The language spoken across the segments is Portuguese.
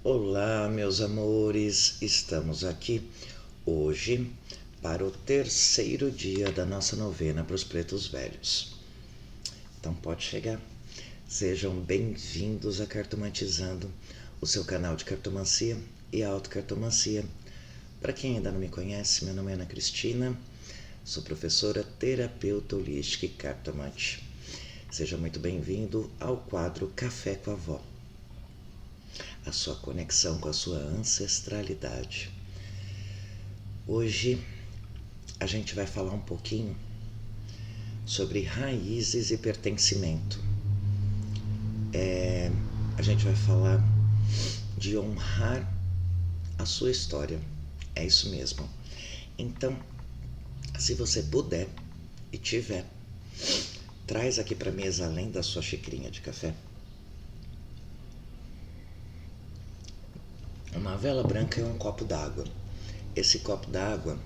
Olá, meus amores, estamos aqui hoje para o terceiro dia da nossa novena para os pretos velhos. Então pode chegar. Sejam bem-vindos a Cartomantizando, o seu canal de cartomancia e autocartomancia. Para quem ainda não me conhece, meu nome é Ana Cristina, sou professora, terapeuta holística e cartomante. Seja muito bem-vindo ao quadro Café com a Vó, a sua conexão com a sua ancestralidade. Hoje a gente vai falar um pouquinho sobre raízes e pertencimento. A gente vai falar de honrar a sua história. É isso mesmo. Então, se você puder e tiver, traz aqui para a mesa, além da sua xicrinha de café, uma vela branca e um copo d'água. Esse copo d'água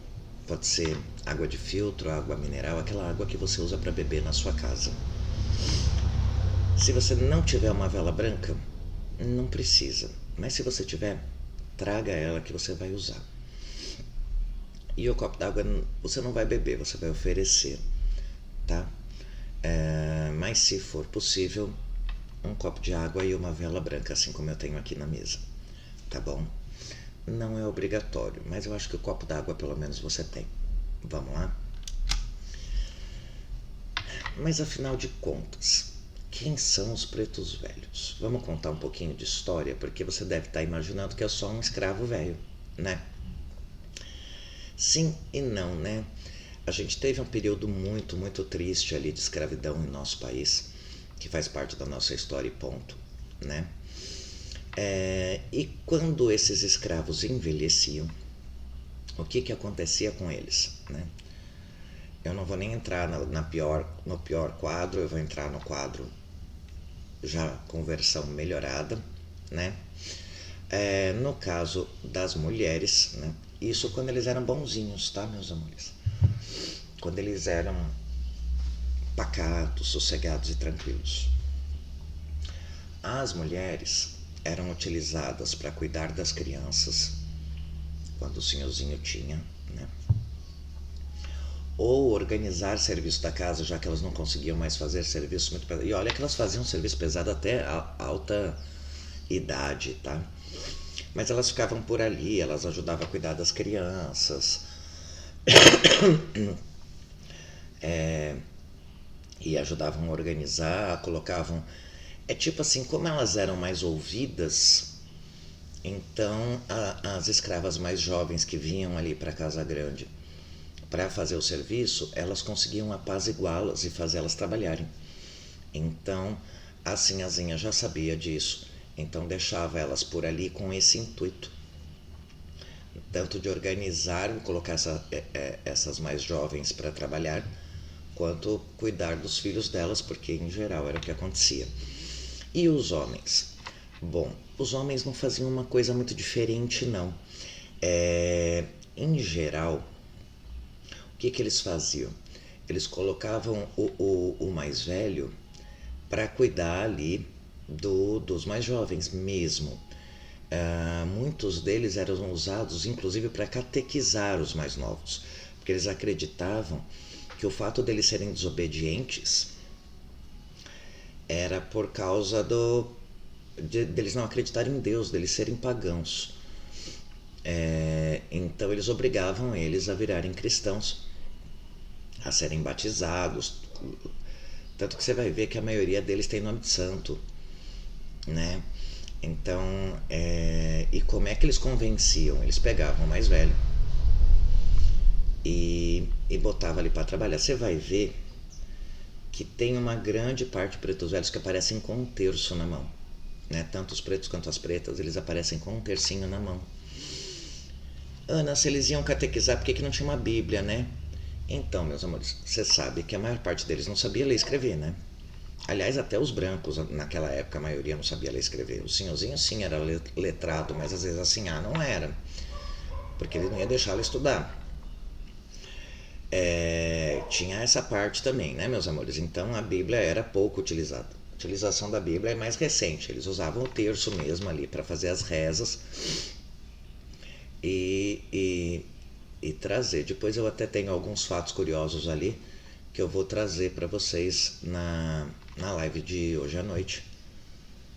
pode ser água de filtro, água mineral, aquela água que você usa para beber na sua casa. Se você não tiver uma vela branca, não precisa. Mas se você tiver, traga ela que você vai usar. E o copo d'água você não vai beber, você vai oferecer, tá? Mas se for possível, um copo de água e uma vela branca, assim como eu tenho aqui na mesa, tá bom? Não é obrigatório, mas eu acho que o copo d'água pelo menos você tem. Vamos lá? Mas afinal de contas, quem são os pretos velhos? Vamos contar um pouquinho de história, porque você deve estar imaginando que é só um escravo velho, né? Sim e não, né? A gente teve um período muito triste ali de escravidão em nosso país, que faz parte da nossa história e ponto, né? E quando esses escravos envelheciam, o que acontecia com eles, né? Eu não vou nem entrar no pior quadro, eu vou entrar no quadro já com versão melhorada, né? No caso das mulheres, né? Isso quando eles eram bonzinhos, tá, meus amores? Quando eles eram pacatos, sossegados e tranquilos. As mulheres eram utilizadas para cuidar das crianças, quando o senhorzinho tinha, né? Ou organizar serviço da casa, já que elas não conseguiam mais fazer serviço muito pesado. E olha que elas faziam serviço pesado até a alta idade, tá? Mas elas ficavam por ali, elas ajudavam a cuidar das crianças. E ajudavam a organizar, colocavam... É tipo assim, como elas eram mais ouvidas, então as escravas mais jovens que vinham ali para a Casa Grande para fazer o serviço, elas conseguiam apaziguá-las e fazê-las trabalharem. Então a sinhazinha já sabia disso, então deixava elas por ali com esse intuito, tanto de organizar, colocar essas mais jovens para trabalhar, quanto cuidar dos filhos delas, porque em geral era o que acontecia. E os homens? Bom, os homens não faziam uma coisa muito diferente, não. Em geral, o que eles faziam? Eles colocavam o mais velho para cuidar ali dos mais jovens mesmo. Muitos deles eram usados inclusive para catequizar os mais novos, porque eles acreditavam que o fato deles serem desobedientes era por causa deles não acreditarem em Deus, deles serem pagãos. Então eles obrigavam eles a virarem cristãos, a serem batizados. Tanto que você vai ver que a maioria deles tem nome de santo, né? Então, e como é que eles convenciam? Eles pegavam o mais velho e botavam ali para trabalhar. Você vai ver que tem uma grande parte de pretos velhos que aparecem com um terço na mão, né? Tanto os pretos quanto as pretas, eles aparecem com um tercinho na mão. Ana, se eles iam catequizar, por que não tinha uma Bíblia, né? Então, meus amores, você sabe que a maior parte deles não sabia ler e escrever, né? Aliás, até os brancos, naquela época, a maioria não sabia ler e escrever. O senhorzinho, sim, era letrado, mas às vezes assim, não era. Porque ele não ia deixar ela estudar. Tinha essa parte também, né, meus amores? Então, a Bíblia era pouco utilizada. utilização da Bíblia é mais recente. Eles usavam o terço mesmo ali para fazer as rezas e trazer. Depois eu até tenho alguns fatos curiosos ali que eu vou trazer para vocês na live de hoje à noite,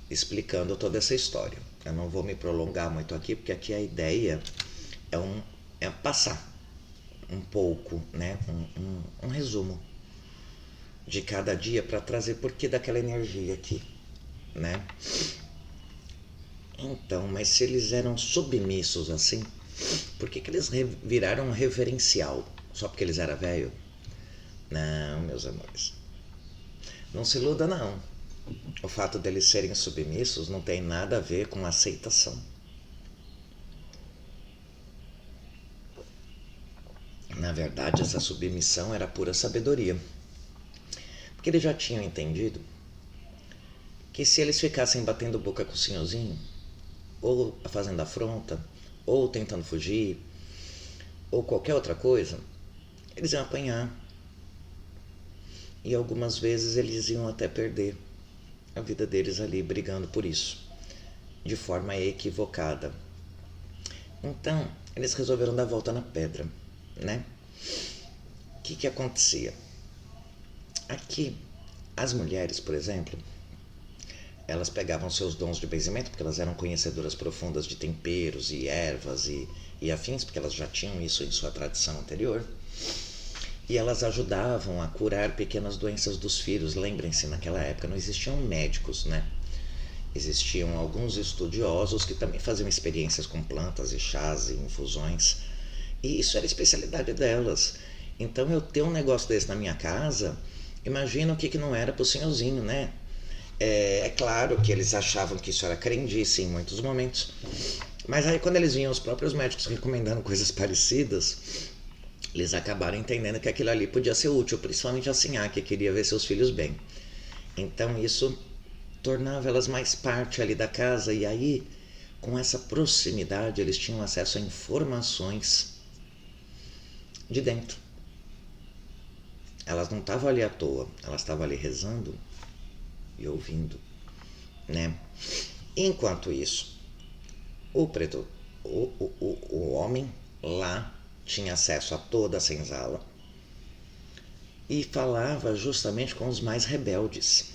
explicando toda essa história. Eu não vou me prolongar muito aqui, porque aqui a ideia é passar um pouco, né, um resumo de cada dia para trazer porquê daquela energia aqui, né? Então, mas se eles eram submissos assim, por que eles viraram um referencial? Só porque eles eram velho? Não, meus amores. Não se iluda, não. O fato deles serem submissos não tem nada a ver com aceitação. Na verdade, essa submissão era pura sabedoria. Porque eles já tinham entendido que se eles ficassem batendo boca com o senhorzinho, ou fazendo afronta, ou tentando fugir, ou qualquer outra coisa, eles iam apanhar. E algumas vezes eles iam até perder a vida deles ali brigando por isso, de forma equivocada. Então, eles resolveram dar a volta na pedra, né? O que acontecia? Aqui, as mulheres, por exemplo, elas pegavam seus dons de benzimento, porque elas eram conhecedoras profundas de temperos e ervas e afins, porque elas já tinham isso em sua tradição anterior. E elas ajudavam a curar pequenas doenças dos filhos. Lembrem-se, naquela época não existiam médicos, né? Existiam alguns estudiosos que também faziam experiências com plantas e chás e infusões. E isso era a especialidade delas. Então eu ter um negócio desse na minha casa, imagina o que não era pro senhorzinho, né? É claro que eles achavam que isso era crendice em muitos momentos. Mas aí quando eles vinham os próprios médicos recomendando coisas parecidas, eles acabaram entendendo que aquilo ali podia ser útil, principalmente a Sinhá, que queria ver seus filhos bem. Então isso tornava elas mais parte ali da casa, e aí, com essa proximidade, eles tinham acesso a informações de dentro. Elas não estavam ali à toa, elas estavam ali rezando e ouvindo, né? Enquanto isso, o homem lá tinha acesso a toda a senzala e falava justamente com os mais rebeldes.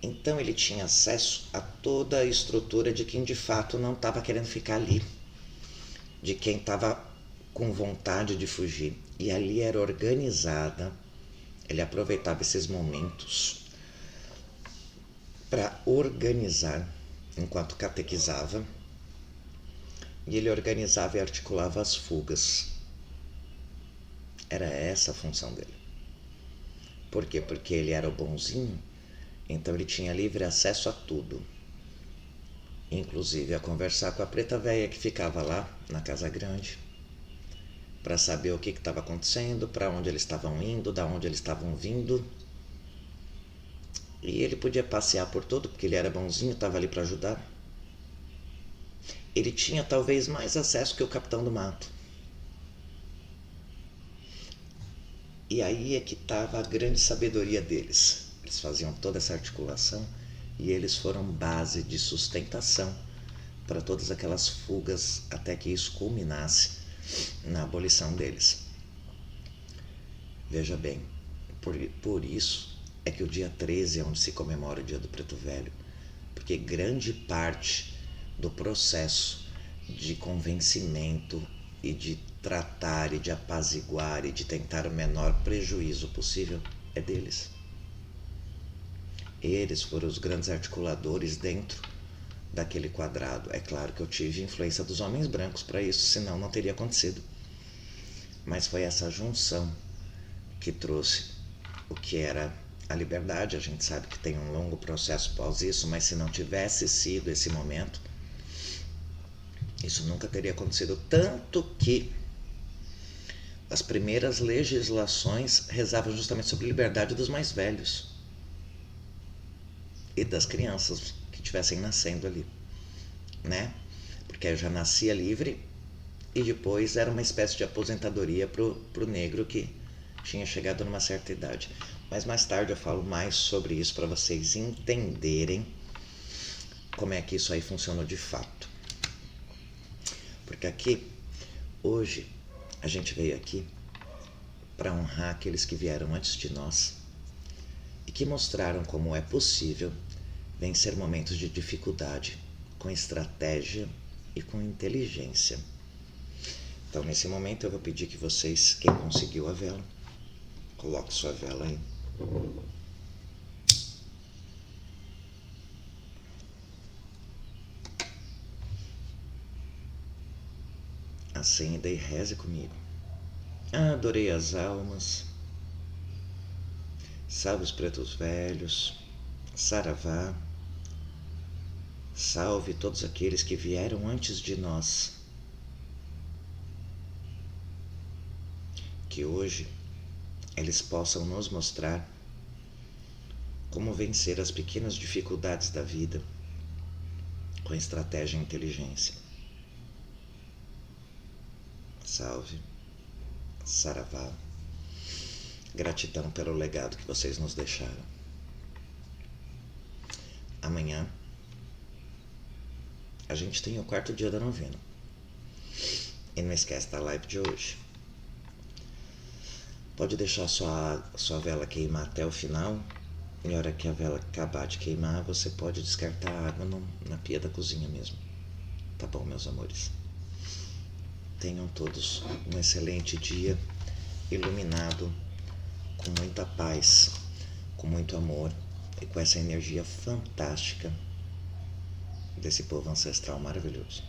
Então ele tinha acesso a toda a estrutura de quem de fato não estava querendo ficar ali, de quem estava com vontade de fugir. E ali era organizada, ele aproveitava esses momentos para organizar, enquanto catequizava, e ele organizava e articulava as fugas. Era essa a função dele. Por quê? Porque ele era o bonzinho, então ele tinha livre acesso a tudo, inclusive a conversar com a preta véia que ficava lá na Casa Grande, para saber o que estava acontecendo, para onde eles estavam indo, da onde eles estavam vindo. E ele podia passear por todo, porque ele era bonzinho, estava ali para ajudar. Ele tinha talvez mais acesso que o Capitão do Mato. E aí é que estava a grande sabedoria deles. Eles faziam toda essa articulação e eles foram base de sustentação para todas aquelas fugas até que isso culminasse na abolição deles. Veja bem, por isso é que o dia 13 é onde se comemora o Dia do Preto Velho, porque grande parte do processo de convencimento e de tratar e de apaziguar e de tentar o menor prejuízo possível é deles. Eles foram os grandes articuladores dentro daquele quadrado. É claro que eu tive influência dos homens brancos para isso, senão não teria acontecido. Mas foi essa junção que trouxe o que era a liberdade. A gente sabe que tem um longo processo após isso, mas se não tivesse sido esse momento, isso nunca teria acontecido. Tanto que as primeiras legislações rezavam justamente sobre a liberdade dos mais velhos e das crianças que estivessem nascendo ali, né? Porque eu já nascia livre e depois era uma espécie de aposentadoria pro negro que tinha chegado numa certa idade. Mas mais tarde eu falo mais sobre isso para vocês entenderem como é que isso aí funciona de fato. Porque aqui, hoje, a gente veio aqui para honrar aqueles que vieram antes de nós e que mostraram como é possível vencer momentos de dificuldade com estratégia e com inteligência. Então, nesse momento, eu vou pedir que vocês, quem conseguiu a vela, coloque sua vela aí. Acenda e reze comigo. Adorei as almas, salve os pretos velhos, saravá, salve todos aqueles que vieram antes de nós. Que hoje eles possam nos mostrar como vencer as pequenas dificuldades da vida com estratégia e inteligência. Salve, saravá, gratidão pelo legado que vocês nos deixaram. Amanhã a gente tem o 4º dia da novena. E não esquece da live de hoje. Pode deixar sua vela queimar até o final. E na hora que a vela acabar de queimar, você pode descartar a água na pia da cozinha mesmo. Tá bom, meus amores? Tenham todos um excelente dia, iluminado, com muita paz, com muito amor e com essa energia fantástica desse povo ancestral maravilhoso.